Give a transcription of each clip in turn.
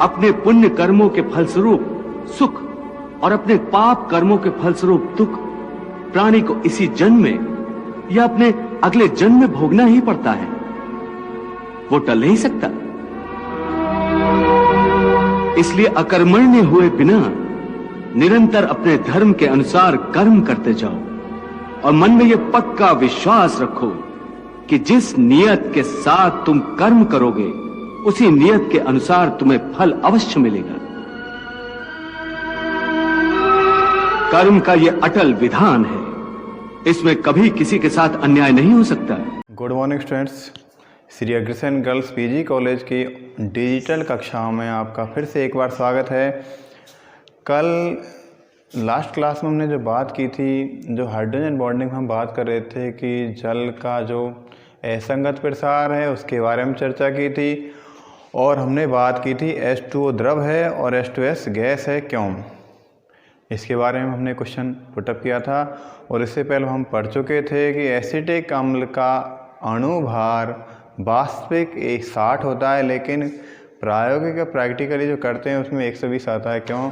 अपने पुण्य कर्मों के फलस्वरूप सुख और अपने पाप कर्मों के फलस्वरूप दुख प्राणी को इसी जन्म में या अपने अगले जन्म में भोगना ही पड़ता है। वो टल नहीं सकता। इसलिए अकर्मण्य हुए बिना निरंतर अपने धर्म के अनुसार कर्म करते जाओ और मन में यह पक्का विश्वास रखो कि जिस नियत के साथ तुम कर्म करोगे उसी नियत के अनुसार तुम्हें फल अवश्य मिलेगा। कर्म का यह अटल विधान है, इसमें कभी किसी के साथ अन्याय नहीं हो सकता। Good morning students, Shri Agrasen girls PG college की डिजिटल कक्षाओं में आपका फिर से एक बार स्वागत है। कल लास्ट क्लास में हमने जो बात की थी, जो हाइड्रोजन बॉन्डिंग में हम बात कर रहे थे कि जल का जो असंगत प्रसार है उसके बारे में चर्चा की थी और हमने बात की थी H2O द्रव है और H2S गैस है, क्यों? इसके बारे में हमने क्वेश्चन पुटअप किया था और इससे पहले हम पढ़ चुके थे कि एसिटिक अम्ल का अणुभार वास्तविक 60 होता है, लेकिन प्रायोगिक प्रैक्टिकली जो करते हैं उसमें 120 आता है, क्यों?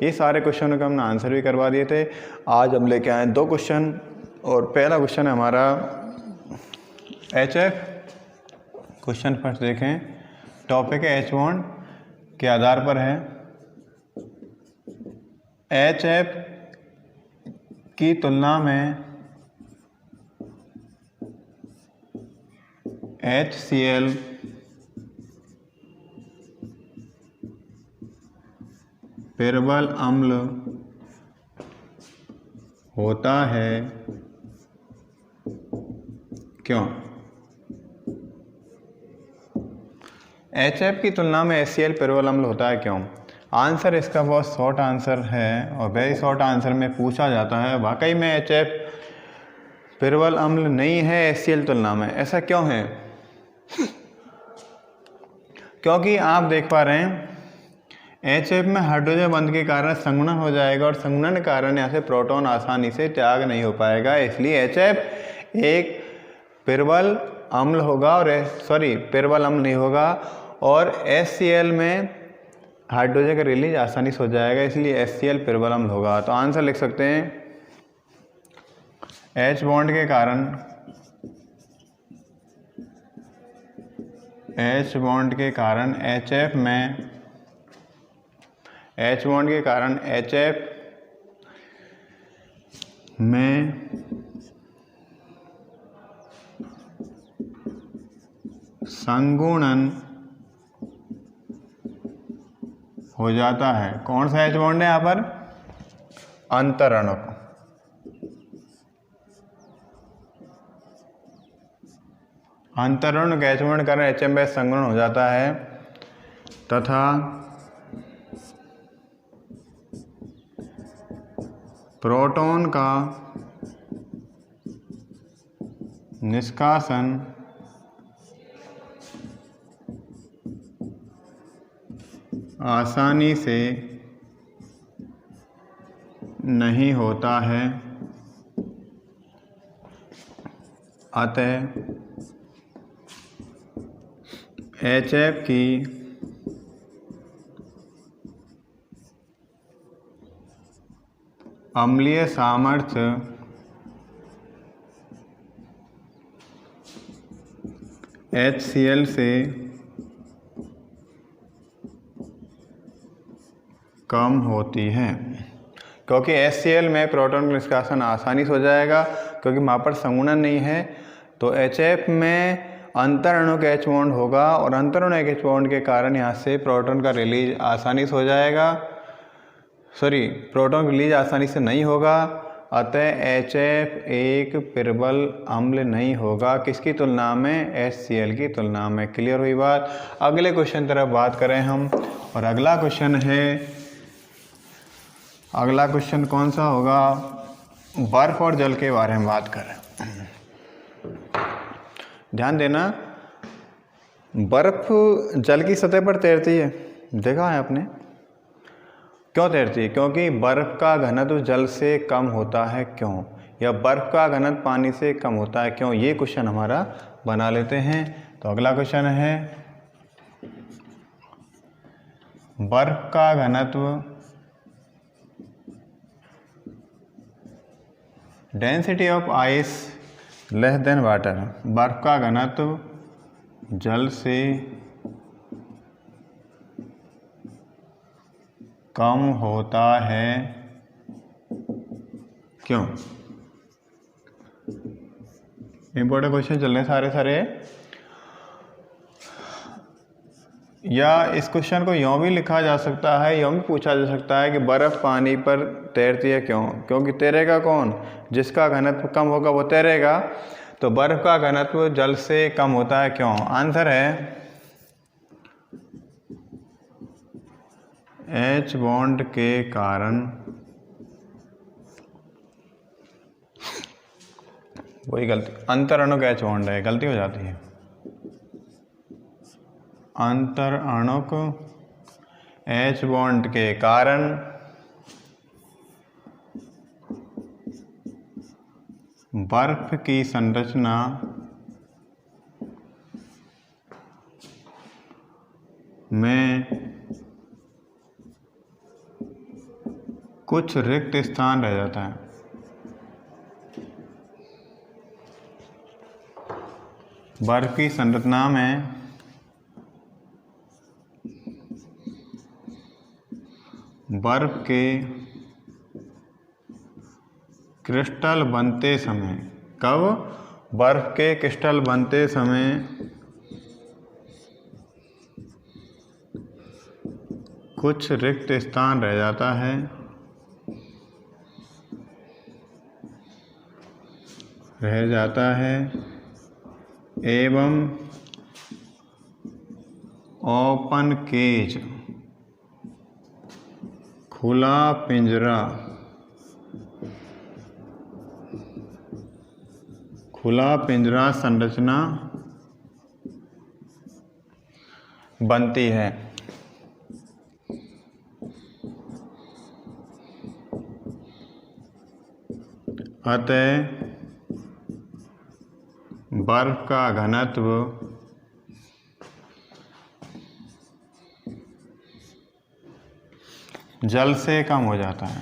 ये सारे क्वेश्चनों का हमने आंसर भी करवा दिए थे। आज हम लेके आए 2 क्वेश्चन और पहला क्वेश्चन है हमारा HF। क्वेश्चन फर्स्ट देखें, टॉपिक है H बॉन्ड के आधार पर है। HF की तुलना में HCl प्रबल अम्ल होता है, क्यों? HF की तुलना में HCl प्रबल अम्ल होता है, क्यों? आंसर इसका बहुत शॉर्ट आंसर है और वेरी शॉर्ट आंसर में पूछा जाता है वाकई में HF प्रबल अम्ल नहीं है HCl तुलना में। ऐसा क्यों है? क्योंकि आप देख पा रहे हैं HF में हाइड्रोजन बंध के कारण संघनन हो जाएगा और संघनन के कारण यहाँ से प्रोटॉन आसानी से त्याग नहीं हो पाएगा, इसलिए HF एक प्रबल अम्ल होगा और प्रबल अम्ल नहीं होगा और HCl में हाइड्रोजन का रिलीज आसानी से हो जाएगा, इसलिए HCl प्रबल अम्ल होगा। तो आंसर लिख सकते हैं H बॉन्ड के कारण HF में H बॉन्ड के कारण HF में संघूर्णन हो जाता है। कौन सा H बॉन्ड है यहाँ पर? अंतरणुक। अंतरणुक H बॉन्ड के कारण HF में संघूर्णन हो जाता है तथा प्रोटॉन का निष्कासन आसानी से नहीं होता है, अतः HF की अम्लीय सामर्थ्य HCl से कम होती है, क्योंकि HCl में प्रोटॉन का निष्कासन आसानी से हो जाएगा क्योंकि वहाँ पर संघूर्णन नहीं है। तो HF में अंतरणुक H बॉन्ड होगा और अंतरणुक H बॉन्ड के कारण यहाँ से प्रोटॉन का रिलीज आसानी से हो जाएगा, प्रोटॉन रिलीज आसानी से नहीं होगा, अतः HF एक प्रबल अम्ल नहीं होगा। किसकी तुलना में? HCl की तुलना में। क्लियर हुई बात? अगले क्वेश्चन तरफ बात करें हम और अगला क्वेश्चन कौन सा होगा? बर्फ और जल के बारे में बात करें। ध्यान देना, बर्फ जल की सतह पर तैरती है, देखा है आपने? क्यों तैरती है? क्योंकि बर्फ का घनत्व जल से कम होता है, क्यों? या बर्फ का घनत्व पानी से कम होता है, क्यों? ये क्वेश्चन हमारा बना लेते हैं। तो अगला क्वेश्चन है बर्फ का घनत्व density of ice less than water, बर्फ का घनत्व जल से कम होता है क्यों? इंपॉर्टेंट क्वेश्चन चल रहे हैं सारे। या इस क्वेश्चन को यूँ भी लिखा जा सकता है, यूँ भी पूछा जा सकता है कि बर्फ़ पानी पर तैरती है क्यों? क्योंकि तैरेगा कौन? जिसका घनत्व कम होगा वो तैरेगा। तो बर्फ़ का घनत्व जल से कम होता है क्यों? आंसर है H बॉन्ड के कारण। वही गलती, अंतरणुक H बॉन्ड है, गलती हो जाती है। अंतरणुक H बॉन्ड के कारण बर्फ की संरचना में कुछ रिक्त स्थान रह जाता है। बर्फ की संरचना में बर्फ के क्रिस्टल बनते समय, कब? बर्फ के क्रिस्टल बनते समय कुछ रिक्त स्थान रह जाता है। एवं ओपन केज, खुला पिंजरा संरचना बनती है। अतः बर्फ का घनत्व जल से कम हो जाता है।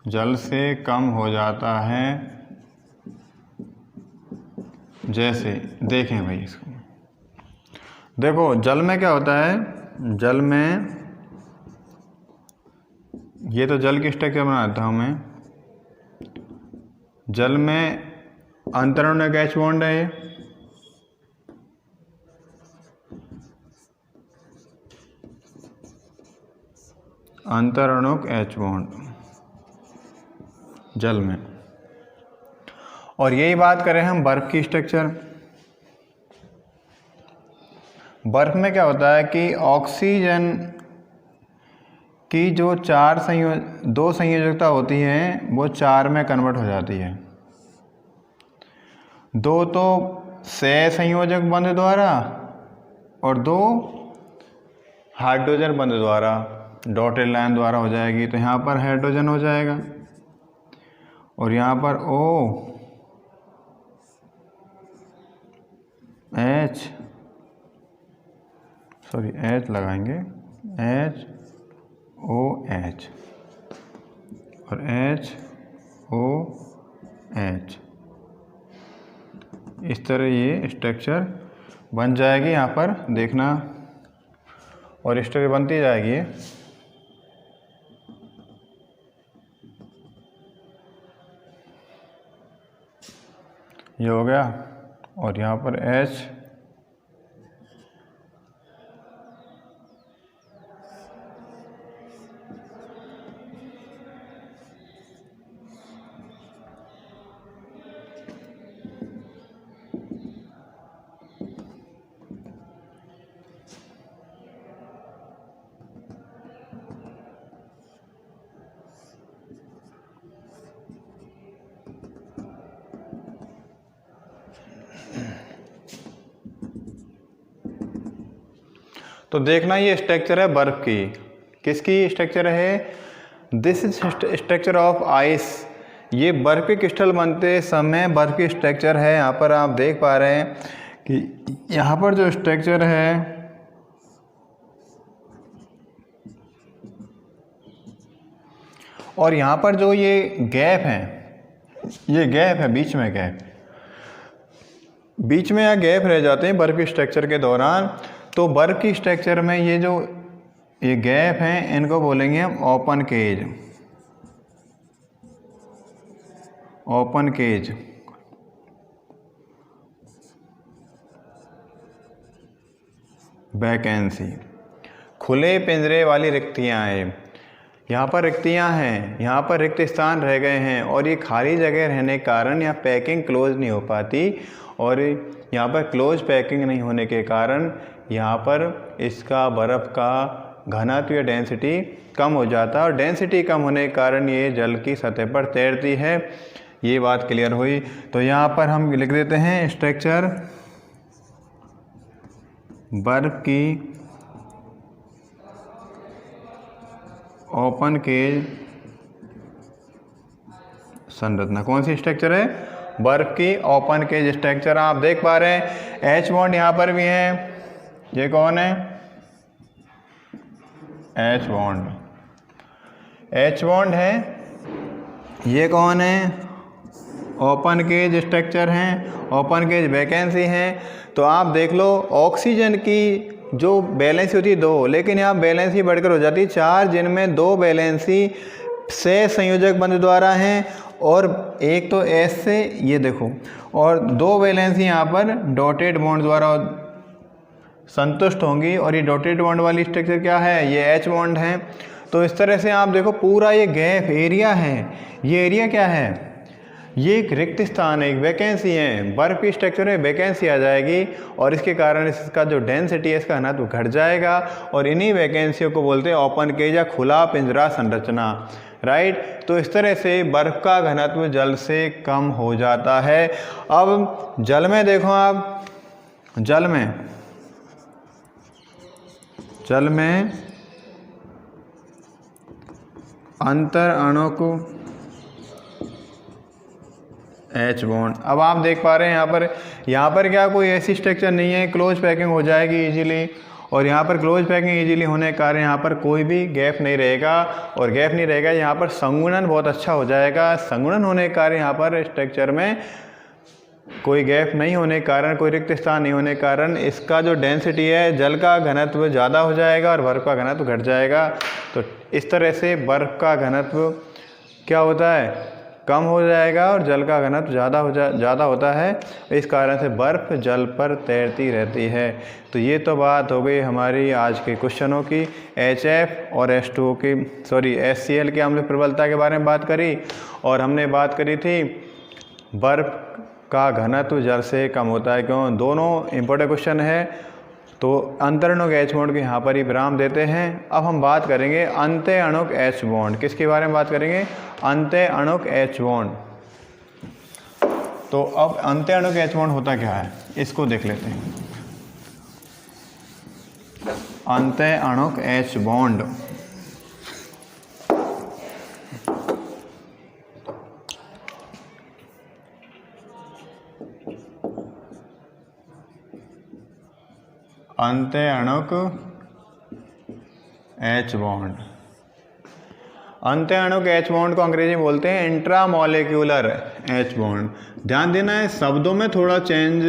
जल से कम हो जाता है। जैसे देखें भाई, इसको देखो, जल में क्या होता है? जल में, ये तो जल की स्ट्रक्चर बनाता हूँ मैं। जल में अंतरणुक H बॉन्ड है ये, अंतरणुक H बॉन्ड जल में। और यही बात करें हम बर्फ की स्ट्रक्चर। बर्फ में क्या होता है कि ऑक्सीजन की जो दो संयोजकता होती है वो 4 में कन्वर्ट हो जाती है। 2 तो सहसंयोजक बंध द्वारा और 2 हाइड्रोजन बंध द्वारा, डॉटेड लाइन द्वारा हो जाएगी। तो यहाँ पर हाइड्रोजन हो जाएगा और यहाँ पर H लगाएंगे, HOH और HOH। इस तरह ये स्ट्रक्चर बन जाएगी। यहाँ पर देखना, और स्ट्रक्चर बनती जाएगी। ये हो गया और यहाँ पर H, तो देखना ये स्ट्रक्चर है बर्फ की। किसकी स्ट्रक्चर है? This is structure of ice. ये बर्फ के क्रिस्टल बनते समय बर्फ की स्ट्रक्चर है। यहाँ पर आप देख पा रहे हैं कि यहाँ पर जो स्ट्रक्चर है और यहाँ पर जो ये गैप है, ये गैप है, बीच में यहाँ गैप रह जाते हैं बर्फ की स्ट्रक्चर के दौरान। तो बर्फ की स्ट्रक्चर में ये जो ये गैप हैं इनको बोलेंगे हम open cage, open cage. Vacancy, खुले पिंजरे वाली रिक्तियाँ हैं। यहाँ पर रिक्तियाँ हैं, यहाँ पर रिक्त स्थान रह गए हैं और ये खाली जगह रहने के कारण यहाँ पैकिंग क्लोज नहीं हो पाती, और यहाँ पर क्लोज पैकिंग नहीं होने के कारण यहाँ पर इसका बर्फ़ का घनत्व या डेंसिटी कम हो जाता है, और डेंसिटी कम होने के कारण ये जल की सतह पर तैरती है। ये बात क्लियर हुई। तो यहाँ पर हम लिख देते हैं स्ट्रक्चर बर्फ की ओपन केज संरचना। कौन सी स्ट्रक्चर है? बर्फ की ओपन केज स्ट्रक्चर। आप देख पा रहे हैं एच बॉन्ड यहाँ पर भी है। ये कौन है? एच बॉन्ड, एच बॉन्ड है। ये कौन है? ओपन केज स्ट्रक्चर हैं, ओपन केज वैकेंसी हैं। तो आप देख लो ऑक्सीजन की जो बैलेंसी होती है 2, लेकिन यहाँ बैलेंसी बढ़कर हो जाती है 4, जिनमें 2 बैलेंसी से संयोजक बंध द्वारा हैं और एक तो एस से, ये देखो, और 2 बैलेंसी यहाँ पर डॉटेड बॉन्ड द्वारा संतुष्ट होंगी। और ये डॉटेड बॉन्ड वाली स्ट्रक्चर क्या है? ये एच बॉन्ड है। तो इस तरह से आप देखो पूरा ये गैप एरिया है, ये एरिया क्या है? ये एक रिक्त स्थान है, एक वैकेंसी है। बर्फ की स्ट्रक्चर में वैकेंसी आ जाएगी और इसके कारण इसका जो डेंसिटी है इसका घनत्व घट जाएगा, और इन्हीं वैकेंसियों को बोलते हैं ओपन केज या खुला पिंजरा संरचना, राइट। तो इस तरह से बर्फ का घनत्व जल से कम हो जाता है। अब जल में देखो आप, जल में अंतर अणुक एच बॉन्ड। अब आप देख पा रहे हैं यहाँ पर क्या कोई ऐसी स्ट्रक्चर नहीं है, क्लोज पैकिंग हो जाएगी इजीली, और यहाँ पर क्लोज पैकिंग इजीली होने के कारण यहाँ पर कोई भी गैप नहीं रहेगा, और गैप नहीं रहेगा यहाँ पर संगुणन बहुत अच्छा हो जाएगा। संगुणन होने के कारण यहाँ पर स्ट्रक्चर में कोई गैप नहीं होने के कारण, कोई रिक्त स्थान नहीं होने के कारण इसका जो डेंसिटी है, जल का घनत्व ज़्यादा हो जाएगा और बर्फ़ का घनत्व घट जाएगा। तो इस तरह से बर्फ़ का घनत्व क्या होता है? कम हो जाएगा और जल का घनत्व ज़्यादा होता है। इस कारण से बर्फ़ जल पर तैरती रहती है। तो ये तो बात हो गई हमारी आज के क्वेश्चनों की। HF और H2O की HCl की हमने प्रबलता के बारे में बात करी, और हमने बात करी थी बर्फ़ का घनत्व जल से कम होता है क्यों। दोनों इंपॉर्टेंट क्वेश्चन है। तो अंतरणुक एच बॉन्ड को यहाँ पर ही विराम देते हैं। अब हम बात करेंगे अंत्य अणुक एच बॉन्ड। किसके बारे में बात करेंगे? अंत्य अणुक एच बॉन्ड। तो अब अंत्य अणुक एच बॉन्ड होता क्या है, इसको देख लेते हैं। अंत्य अणुक एच बॉन्ड अंत्य अणुक एच बॉन्ड। अंत्य अणुक एच बॉन्ड को अंग्रेजी में बोलते हैं इंट्रामोलिक्यूलर एच बॉन्ड। ध्यान देना है, शब्दों में थोड़ा चेंज,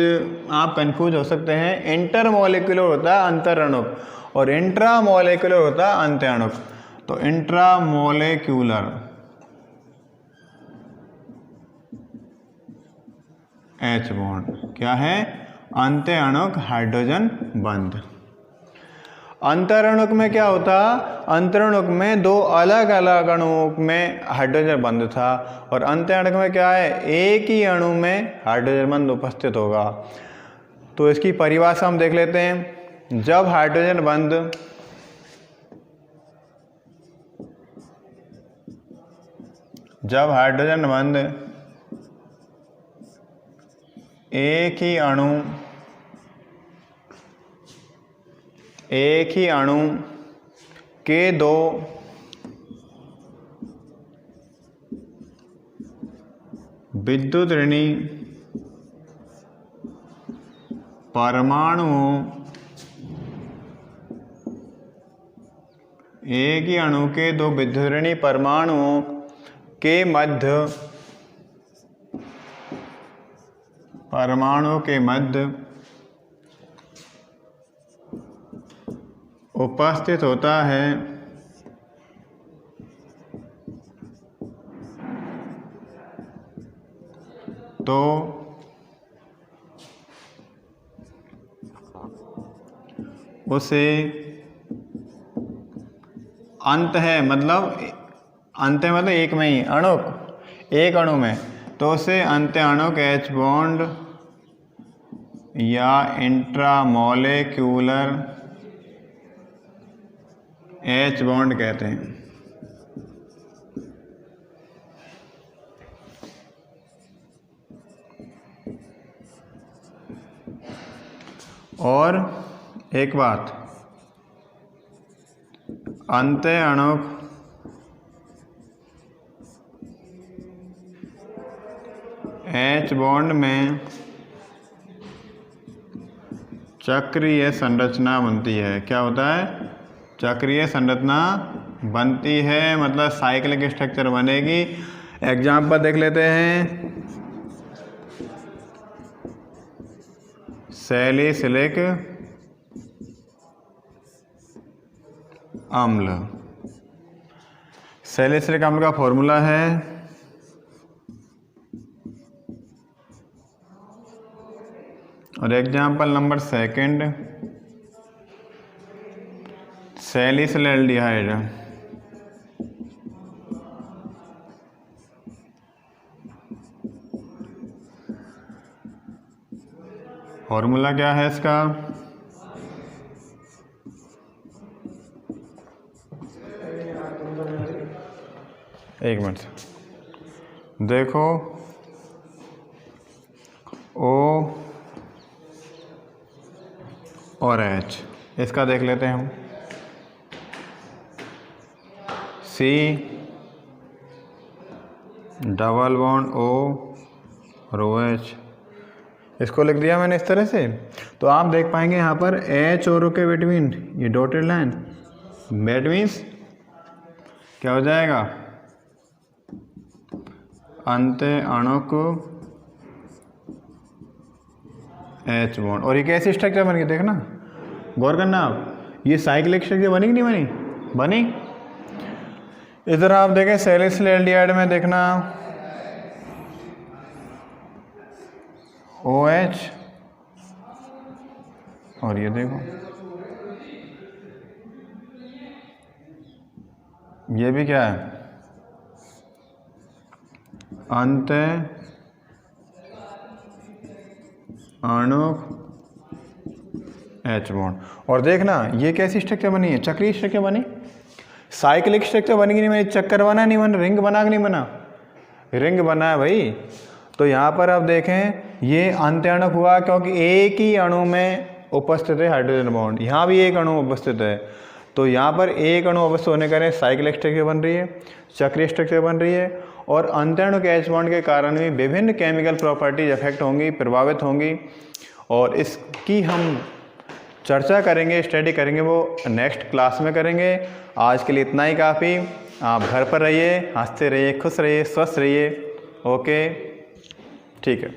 आप कंफ्यूज हो सकते हैं। इंटरमोलिक्यूलर होता है अंतर अणुक और इंट्रामोलिक्यूलर होता है अंत्य अणुक। तो इंट्रामोलिक्यूलर एच बॉन्ड क्या है? अंत्य अणुक हाइड्रोजन बंध। अंतरणुक में क्या होता? अंतरणुक में 2 अलग अलग अणुओं में हाइड्रोजन बंध था, और अंतरणुक में क्या है? एक ही अणु में हाइड्रोजन बंध उपस्थित होगा। तो इसकी परिभाषा हम देख लेते हैं। जब हाइड्रोजन बंध एक ही अणु के 2 विद्युत ऋणी परमाणु एक ही अणु के दो विद्युतऋणी परमाणुओं के मध्य उपस्थित होता है तो उसे अंत है, मतलब एक में ही एक अणु में, तो उसे अंत्याणुक H बॉन्ड या इंट्रामोलेक्यूलर H बॉन्ड कहते हैं। और एक बात, अंत्याणुक H बॉन्ड में चक्रीय संरचना बनती है। क्या होता है? चक्रीय संरचना बनती है, मतलब साइक्लिक स्ट्रक्चर बनेगी। एग्जाम्पल देख लेते हैं। सैलिसिलिक अम्ल। सैलिसिलिक अम्ल का फॉर्मूला है और एग्जाम्पल नंबर सेकंड, सैलिसिलएल्डिहाइड। फॉर्मूला क्या है इसका? एक मिनट देखो, O और H, इसका देख लेते हैं हम। C डबल बॉन्ड O और OH, इसको लिख दिया मैंने इस तरह से। तो आप देख पाएंगे यहाँ पर H और O के बिटवीन ये डॉटेड लाइन, दैट मीन्स क्या हो जाएगा? अंत्याणुक H बॉन्ड। और ये कैसी स्ट्रक्चर बन गई देखना, गौर करना आप, ये साइक्लिक स्ट्रक्चर बनी कि नहीं बनी? बनी। इधर आप देखें सैलिसिलएल्डिहाइड में देखना OH और ये देखो ये भी क्या है? अंत्याणुक H बॉन्ड। और देखना ये कैसी स्ट्रक्चर बनी है? चक्रीय स्ट्रक्चर बनी, साइक्लिक स्ट्रक्चर बनी कि नहीं बनी? चक्कर बना नहीं बना? रिंग बना कि नहीं बना? रिंग बना है भाई। तो यहाँ पर आप देखें ये अंत्याणुक हुआ क्योंकि एक ही अणु में उपस्थित है हाइड्रोजन बॉन्ड। यहाँ भी एक अणु उपस्थित है, तो यहाँ पर एक अणु उपस्थित होने के कारण साइक्लिक स्ट्रक्चर बन रही है, चक्रीय स्ट्रक्चर बन रही है। और अंत्याणुक H बॉन्ड के कारण भी विभिन्न केमिकल प्रॉपर्टीज इफेक्ट होंगी, प्रभावित होंगी, और इसकी हम चर्चा करेंगे, स्टडी करेंगे, वो नेक्स्ट क्लास में करेंगे। आज के लिए इतना ही काफ़ी। आप घर पर रहिए, हंसते रहिए, खुश रहिए, स्वस्थ रहिए। ओके, ठीक है।